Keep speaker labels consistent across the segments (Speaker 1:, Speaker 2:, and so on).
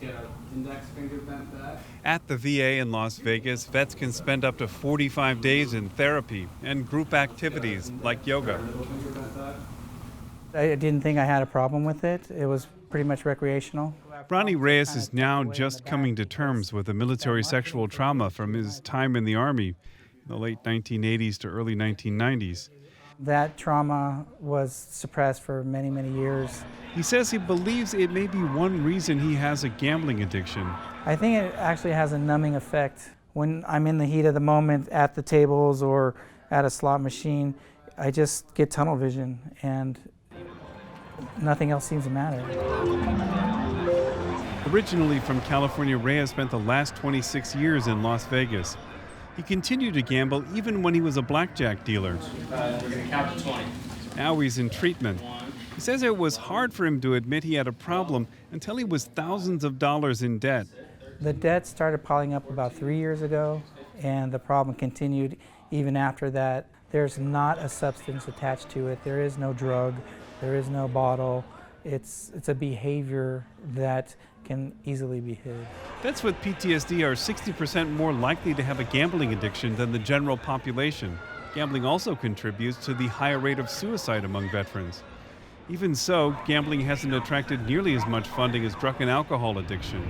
Speaker 1: get an index finger bent back.
Speaker 2: At the VA in Las Vegas, vets can spend up to 45 days in therapy and group activities like yoga.
Speaker 3: I didn't think I had a problem with it. It was pretty much recreational.
Speaker 2: Ronnie Reyes is now just coming to terms with the military sexual trauma from his time in the Army in the late 1980s to early 1990s.
Speaker 3: That trauma was suppressed for many, many years.
Speaker 2: He says he believes it may be one reason he has a gambling addiction.
Speaker 3: I think it actually has a numbing effect. When I'm in the heat of the moment at the tables or at a slot machine, I just get tunnel vision and nothing else seems to matter.
Speaker 2: Originally from California, Reyes spent the last 26 years in Las Vegas. He continued to gamble even when he was a blackjack dealer.
Speaker 1: We're going to count to 20.
Speaker 2: Now he's in treatment. He says it was hard for him to admit he had a problem until he was thousands of dollars in debt.
Speaker 3: The debt started piling up about 3 years ago, and the problem continued even after that. There's not a substance attached to it. There is no drug. There is no bottle. It's a behavior that can easily be hid.
Speaker 2: Vets with PTSD are 60% more likely to have a gambling addiction than the general population. Gambling also contributes to the higher rate of suicide among veterans. Even so, gambling hasn't attracted nearly as much funding as drug and alcohol addiction.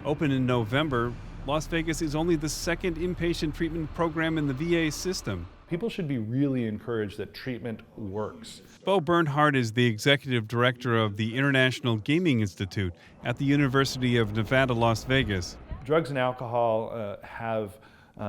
Speaker 2: Open in November, Las Vegas is only the second inpatient treatment program in the VA system.
Speaker 4: People should be really encouraged that treatment works.
Speaker 2: Bo Bernhardt is the executive director of the International Gaming Institute at the University of Nevada, Las Vegas.
Speaker 4: Drugs and alcohol have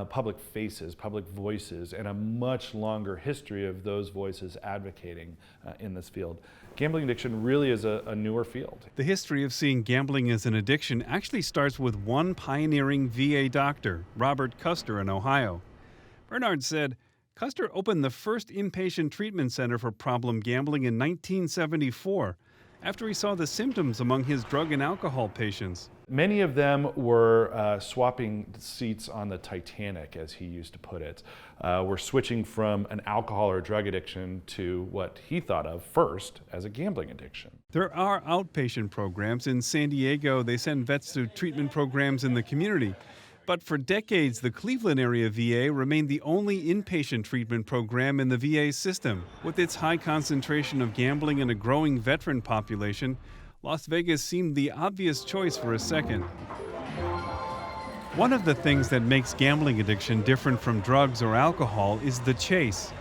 Speaker 4: public faces, public voices, and a much longer history of those voices advocating in this field. Gambling addiction really is a newer field.
Speaker 2: The history of seeing gambling as an addiction actually starts with one pioneering VA doctor, Robert Custer in Ohio. Bernhardt said, Custer opened the first inpatient treatment center for problem gambling in 1974 after he saw the symptoms among his drug and alcohol patients.
Speaker 4: Many of them were swapping seats on the Titanic, as he used to put it. Were switching from an alcohol or drug addiction to what he thought of first as a gambling addiction.
Speaker 2: There are outpatient programs. In San Diego, they send vets to treatment programs in the community. But for decades, the Cleveland area VA remained the only inpatient treatment program in the VA system. With its high concentration of gambling and a growing veteran population, Las Vegas seemed the obvious choice for a second. One of the things that makes gambling addiction different from drugs or alcohol is the chase.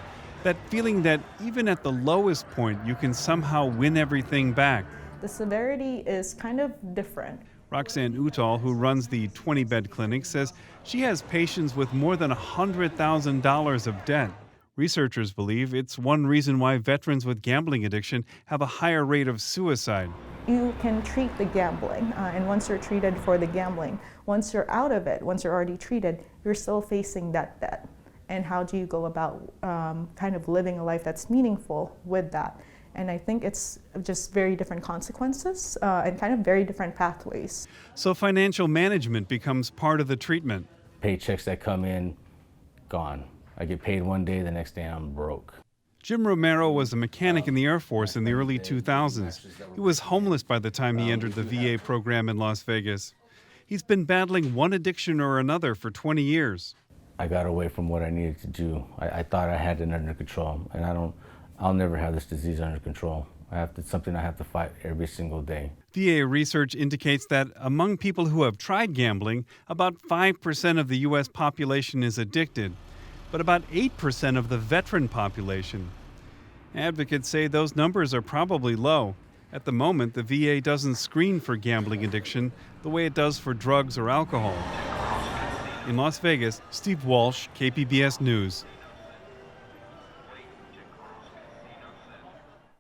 Speaker 2: That feeling that even at the lowest point, you can somehow win everything back.
Speaker 5: The severity is kind of different.
Speaker 2: Roxanne Utall, who runs the 20-bed clinic, says she has patients with more than $100,000 of debt. Researchers believe it's one reason why veterans with gambling addiction have a higher rate of suicide.
Speaker 5: You can treat the gambling, and once you're treated for the gambling, once you're out of it, once you're already treated, you're still facing that debt. And how do you go about kind of living a life that's meaningful with that? And I think it's just very different consequences and kind of very different pathways.
Speaker 2: So financial management becomes part of the treatment.
Speaker 6: Paychecks that come in, gone. I get paid one day, the next day I'm broke.
Speaker 2: Jim Romero was a mechanic in the Air Force in the early 2000s. He was homeless by the time he entered the VA program in Las Vegas. He's been battling one addiction or another for 20 years.
Speaker 6: I got away from what I needed to do. I thought I had it under control, and I'll never have this disease under control. It's something I have to fight every single day.
Speaker 2: VA research indicates that among people who have tried gambling, about 5% of the U.S. population is addicted, but about 8% of the veteran population. Advocates say those numbers are probably low. At the moment, the VA doesn't screen for gambling addiction the way it does for drugs or alcohol. In Las Vegas, Steve Walsh, KPBS News.